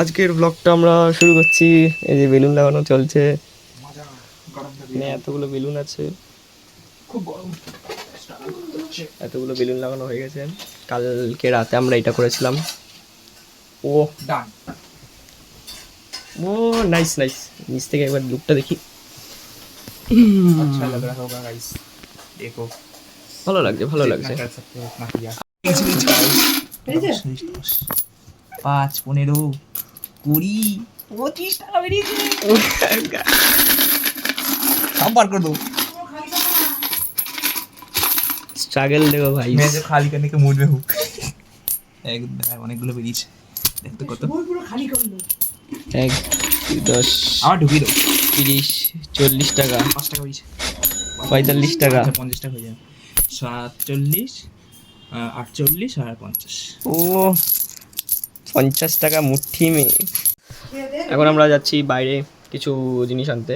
আজকের ব্লগটা আমরা শুরু করছি। এই যে বেলুন লাগানো চলছে, এতগুলো বেলুন আছে, খুব গরম, এতগুলো বেলুন লাগানো হয়ে গেছে। কালকে রাতে আমরা এটা করেছিলাম। ও ডান। ও নাইস নাইস। নিচ থেকে একবার লুকটা দেখি। अच्छा लग रहा होगा गाइस, देखो ভালো লাগছে, ভালো লাগছে। कर सकते हो इतना किया। 5 15 20 25 টাকা বেরিয়েছে, সব বার कर दो। স্ট্রাগল দেখো ভাই। मैं जो खाली करने के मूड में हूँ। एक অনেকগুলো বেরিয়েছে, দেখতে কত পুরো খালি করলো। 1 10 আবার ঢুকিয়ে দাও। 30 40 টাকা, 5 টাকা বেরিয়েছে, 45 টাকা, 50 টাকা হয়ে যাবে, 47 48 আর 50। ও 50 টাকা মুঠি মে। এখন আমরা যাচ্ছি বাইরে কিছু জিনিস আনতে,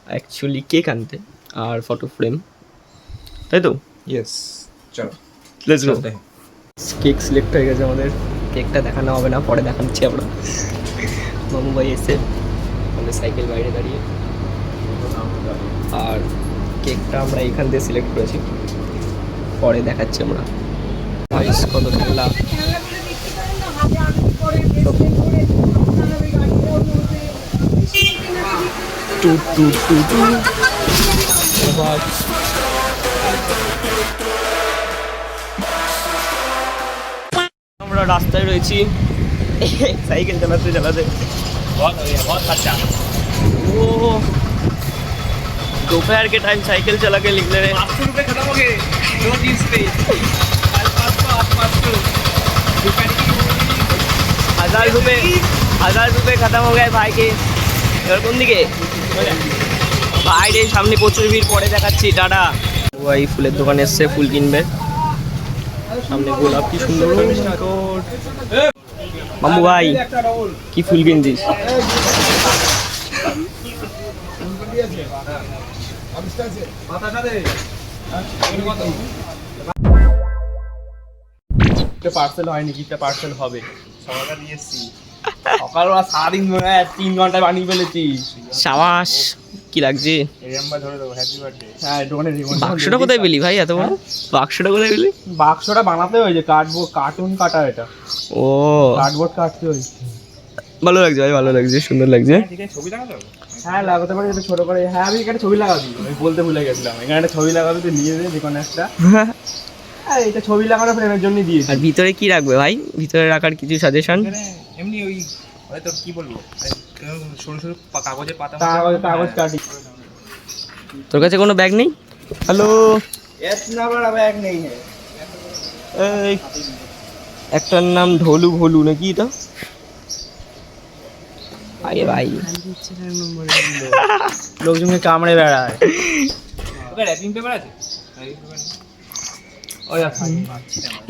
অ্যাকচুয়ালি কেক আনতে আর ফটো ফ্রেম, তাই তো? यस চলো লেটস গো। চলতে हैं। কেক সিলেক্ট হয়ে গেছে আমাদের। কেকটা দেখানো হবে না, পরে দেখাচ্ছি আমরা। মামু ভাই এসে আমাদের সাইকেল বাইরে দাঁড়িয়ে, আর কেকটা আমরা এখান দিয়ে সিলেক্ট করেছি, পরে দেখাচ্ছি আমরা। আইস কত ঠান্ডা। টু টু টু টু। আমরা রাস্তায় রয়েছি সাইকেল চালাতে চালাতে। बहुत खर्चा। वो दोपहर के टाइम साइकिल चला के निकले रहे। 500 रुपए खत्म हो गए 2 दिन से, कल 500 आज 500 हजार रुपए खत्म हो गए भाई के। এবার কোন দিকে ভাই রে? সামনে প্রচুর ভিড়, পরে দেখাচ্ছি, টাটা। ভাই ফুলের দোকানে এসছে, ফুল কিনবে। সামনে গোলাপ, কি সুন্দর। মামু ভাই কি ফুল কিনছিস? পার্সেল হয়নি, কিটা পার্সেল হবে। সকালটা দিয়ে এসছি, সকালবেলা সারাদিন 3 ঘন্টায় বানিয়ে ফেলেছি। সাবাস, কি লাগছে? এরম্বা ধরে দেবো, হ্যাপি বার্থডে। হ্যাঁ, দোকানে বাক্সটা কোথায় পেলি ভাই? এত বড় বাক্সটা কোথায় পেলি? বাক্সটা বানাতে হয়েছে, কার্ডবোর্ড কার্টুন কাটা, এটা ও কার্ডবোর্ড কাটতে হয়েছে। ভালো লাগছে ভাই, ভালো লাগছে, সুন্দর লাগছে। ঠিক আছে, ছবি লাগাতে হবে। হ্যাঁ লাগাতে পারি, এটা ছোট করে। হ্যাঁ আমি এখানে ছবি লাগাবি, আমি বলতে ভুলে গেছিলাম। এখানে একটা ছবি লাগাবি, তো নিয়ে দে যে কোনো একটা। হ্যাঁ এটা ছবি লাগানো ফ্রেমের জন্য দিয়েছি। আর ভিতরে কি রাখবে ভাই? ভিতরে রাখার কিছু সাজেশন? এখানে এমনি ওই হয়তো কি বলবো, সরু সরু কাগজের পাতা, কাগজ কাটি। তোর কাছে কোনো ব্যাগ নেই? হ্যালো, इतना बड़ा बैग नहीं है। এই একটার নাম ঢোলু ভোলু নাকি এটা? আরে ভাই লোকজনকে কামড়ে বেড়ায়। র্যাপিং পেপার আছে? ওই আছে।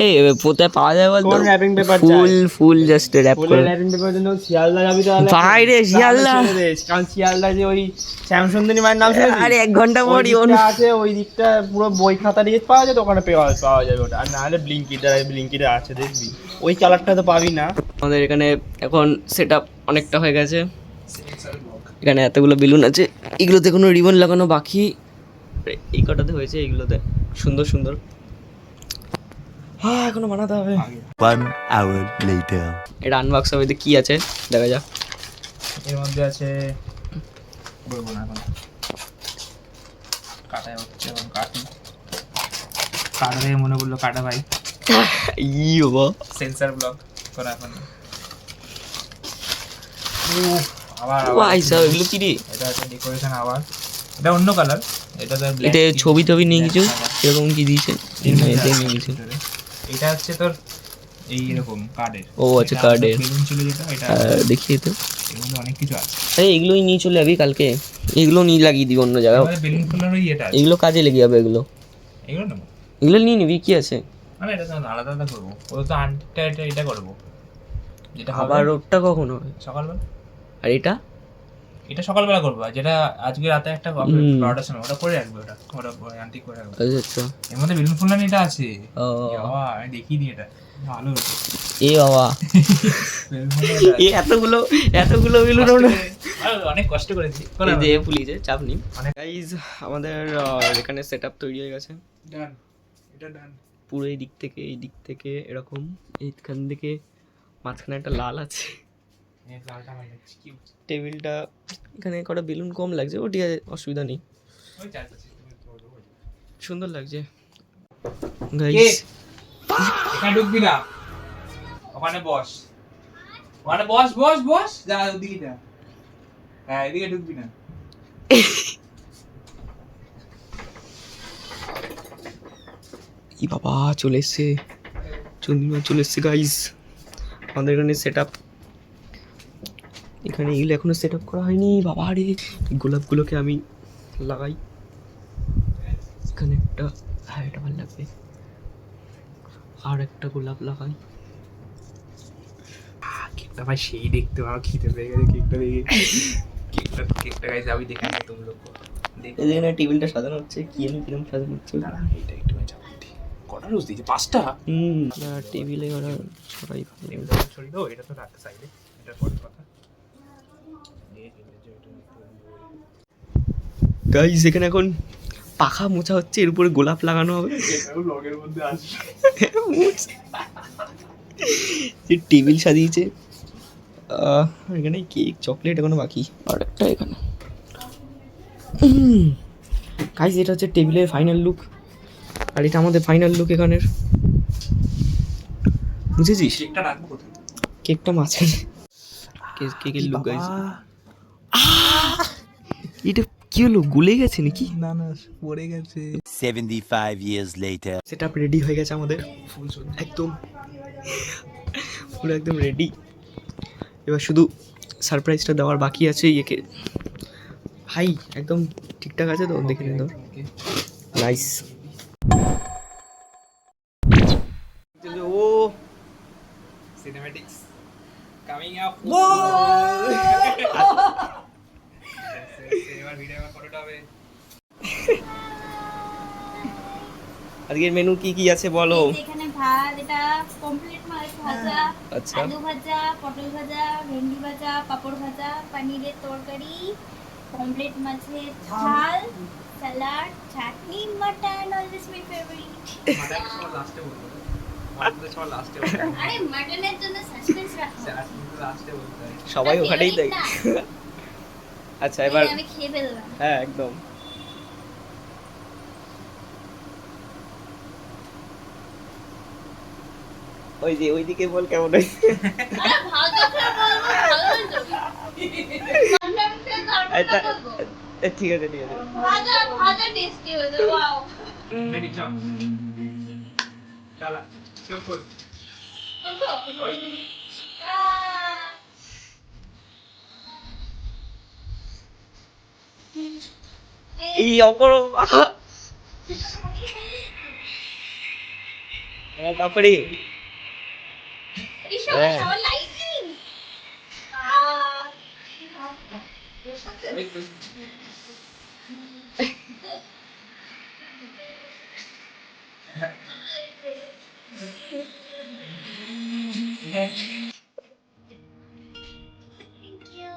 এই কোথায় পাওয়া যায় বলতো? কোন wrapping paper চাই? ফুল জাস্ট র‍্যাপ করে। র্যাপিং পেপার জন্য শিয়ালদা যাবি তাহলে। ভাই রে, শিয়ালদা? কারণ শিয়ালদা যে ওই শ্যামসুন্দরী মায়ের নাম শুনেছিস? আরে 1 ঘন্টা পরই আছে ওই দিকটা, পুরো বই খাতা নিয়ে পাওয়া যায়, দোকানে পাওয়া যাবে ওটা। আর না হলে ব্লিঙ্কিতে আছে, দেখবি ওই কালারটা তো পাবি না। আমাদের এখানে এখন সেটআপ অনেকটা হয়ে গেছে। এখানে এতগুলো বেলুন আছে, এগুলোতে কোনো রিবন লাগানো বাকি। এই কটাতে হয়েছে, এইগুলোতে সুন্দর সুন্দর। হ্যাঁ এখনো বানাতে হবে। 1 hour later. এটা আনবক্স হবে, কি আছে দেখা যাক। এর মধ্যে আছে, বলবো না এখন, কাটা হচ্ছে এখন। কাটা থেকে মনে পড়লো, কাটা ভাই ই বাবা, সেন্সর ব্লক করা এখন। আবার ভাই সাহেব এগুলো কি রে? এটা আছে ডেকোরেশন। আবার এটা অন্য কালার, এটা তো ব্ল্যাক। এটা ছবি টবি নেই কিছু, এরকম কি দিয়েছে? এটাই নিয়ে গেছে। এটা হচ্ছে তোর এই এরকম কার্ডের। ও আচ্ছা, কার্ডের বেলুন ছিল যেটা, এটা দেখিয়ে তো। এর মধ্যে অনেক কিছু আছে। আরে এগুলোই নিয়ে চলে যাবি কালকে, এগুলো নিয়ে লাগিয়ে দিবি অন্য জায়গায়। আমাদের বেলুন ফুলারই এটা আছে, এগুলো কাজে লেগে যাবে, এগুলো এগুলো নেবো। এগুলো নিয়ে নিবি, কি আছে? মানে এটা তো আলাদা আলাদা করবো, ও তো আনটা এটা করবো, যেটা হবে আবার ওটা কখন হবে? সকালবেলা। আর এটা এটা সকালবেলা করবো, আর যেটা আজকে রাতে একটা 12টার সময় ওটা করে রাখবে, ওটা আন্টি করে রাখবে। আচ্ছা। এর মধ্যে বেলুন ফুলানি এটা আছে। ও বাবা আমি দেখিয়ে দিই, এটা ভালো হতো। এ বাবা এ এতগুলো বেলুন আমরা অনেক কষ্ট করেছি এই যে পুলিশে চাপ নেই। গাইজ আমাদের এখানে সেট আপ তৈরি হয়ে গেছে ডান, এটা ডান। পুরো এই দিক থেকে এরকম, এইখান থেকে মাঝখানে একটা লাল আছে। লালটা ভালো লাগছে, কিউট। টেবিলটা এখানে কটা বেলুন কম লাগছে, ও ঠিক আছে, অসুবিধা নেই, ওই চারটা সিস্টেমে তো হয়ে যাবে। সুন্দর লাগছে। কে? গাইজ এখানে ঢুকবি না, ওখানে বস, ওখানে বস বস বস, যা ওদিকে যা। হ্যাঁ, এদিকে ঢুকবি না। ই বাবা চলে এসছে, চন্দ্রিমা চলে এসছে গাইজ। আমাদের এখানে সেট আপ, এখানে এগুলো এখনো সেট আপ করা হয়নি। বাবা রে, গোলাপগুলোকে আমি লাগাই এখানে একটা, হ্যাঁ এটা ভালো লাগবে, আর একটা গোলাপ লাগাই। কেকটা ভাই সেই দেখতে ভালো, খিদে পেয়ে গেছে কেকটা দেখে। কেকটা গাইস আমি দেখাই না তুমি লোক দেখো। এখানে টেবিলটা সাজানো হচ্ছে, কি জানি কিরকম সাজানো হচ্ছে। দাঁড়া, এটা একটু চাপা দিই। কটা রোজ দিয়েছে? 5টা। না টেবিলে ওরা সবাই ভালো এটা সরি দাও, এটা তো রাখতে সাইডে, এটা পরের কথা। গাইস এখানে এখন পাখা মোছা হচ্ছে, এর উপরে গোলাপ লাগানো হবে। এটাও ব্লগের মধ্যে আসবে। যে টেবিল সাজিয়েছে, এখানে কেক চকলেট এখনো বাকি, আর একটা এখানে। গাইস এটা হচ্ছে টেবিলের ফাইনাল লুক, আর এটা আমাদের ফাইনাল লুক এখানের, বুঝেছিস? কেকটা রাখবো কোথায়? কেকটা মাঝখানে, কেকের লুক গাইস। এটা কি হলো, গুলে গেছে নাকি? না না, পড়ে গেছে। 75 years later. Set up ready হয়ে গেছে আমাদের, একদম পুরো একদম রেডি। এবার শুধু সারপ্রাইজটা দেওয়ার বাকি আছে ইয়েকে। ভাই একদম ঠিকঠাক আছে তো, দেখে নিন তোর। নাইস। ও সিনেম্যাটিক্স কামিং আপ। এবার ভিডিও আমার ফটোটা হবে। আজকের মেনু কি কি আছে বলো? এখানে ভাত, এটা কমপ্লিট মাছ ভাজা, আচ্ছা আলু ভাজা, পটল ভাজা, ভেন্ডি ভাজা, পাপড় ভাজা, পনিরের তরকারি, কমপ্লিট মাছের ঝাল, salad, chutney, mutton, always my favourite. Mutton সবার লাস্টে বলবো, মাটন সবার লাস্টে বলবো। আরে মাটনের জন্য সাসপেন্স রাখো। লাস্টে বলতে হয়। সবাই ওখানেই দেখ। আচ্ছা এবার আমি খেয়ে ফেললাম। হ্যাঁ একদম। ওই যে ওইদিকে বল কেমন হয়েছে। আরে ভাজা খেয়ে বলবো, ভালো হয়েছে। মাটন খেয়ে আচ্ছা তারপরে বলবো। ঠিক আছে ঠিক আছে। ভাজা ভাজা টেস্টি হয়েছে, ওয়াও। রেডি চল। চালা, চল কর। এই অপর তারপরে এই সবাই সবার লাইটিং। Thank you.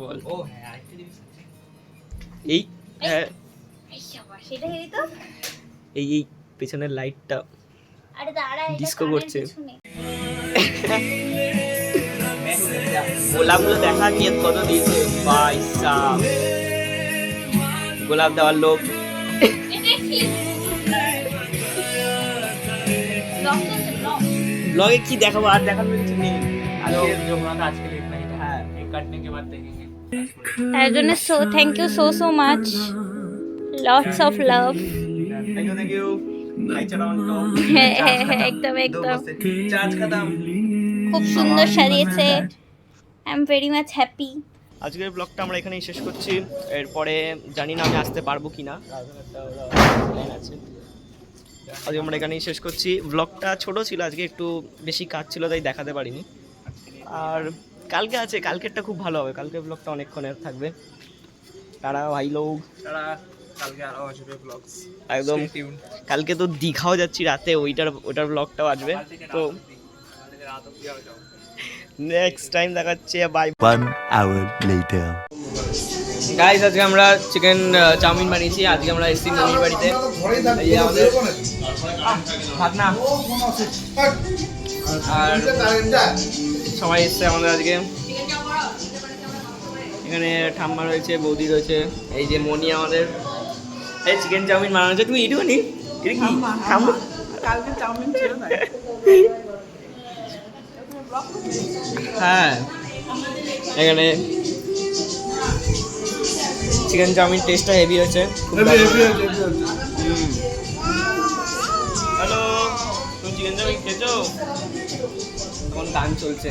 বল। ও হ্যাঁ, আরেকটা জিনিস আছে। এই হ্যাঁ এই সবার সেটা হেরি তো। এই এই পেছনের লাইটটা আরে দাঁড়া, এটা ডিস্কো কানের করছে। পিছনে। গোলাপগুলো দেখা নিয়ে কত দিয়েছে ভাই সাহ, গোলাপ দেওয়ার লোক। এটা কি? ব্লগ চলছে, ব্লগ। ব্লগে কি দেখাবো, আর দেখানোর কিছু নেই। আজকে যোগনাথ আজকে লেট নাইট। হ্যাঁ, एक काटने के बाद देखेंगे। তার জন্য thank you so much, lots of love. Thank you হ্যাঁ হ্যাঁ হ্যাঁ, একদম একদম চার্জ খতম। খুব সুন্দর সাজিয়েছে, I am very much happy. আজকের ব্লগটা আমরা এখানেই শেষ করছি। এরপরে জানি না আমি আসতে পারবো কি না, আছে আজকে আমরা এখানেই শেষ করছি। ব্লগটা ছোট ছিল, আজকে একটু বেশি কাজ ছিল তাই দেখাতে পারিনি। আর কালকে আছে, কালকেরটা খুব ভালো হবে, কালকের ব্লগটা অনেকক্ষণের থাকবে। তারা ভাই লোক তারা কালকে আরো আসবে ব্লগস একদম। কালকে তো দীঘাও যাচ্ছি রাতে, ওইটার ব্লগটাও আসবে। তো রাত অবধি আরো যাও। নেক্সট টাইম দেখাচ্ছে, বাই। 1 hour later. গাইস আজকে আমরা চিকেন চাউমিন বানিয়েছি। আজকে আমরা এসেছি মনির বাড়িতে। এই যে আমাদের ভাগনা আর সবাই এসছে আমাদের আজকে। এখানে ঠাম্মা রয়েছে, বৌদি রয়েছে, এই যে মনি আমাদের। এই চিকেন চাউমিন বানানো হচ্ছে, তুমি এটুকু নি এটা কি ঠাম্মা? কালকে চাউমিন ছিল না হ্যাঁ, এখানে চিকেন চাউমিন টেস্টটা হেভি হয়েছে, খুব হ্যালো, তুমি চিকেন চাউমিন খেয়েছো? এখন গান চলছে।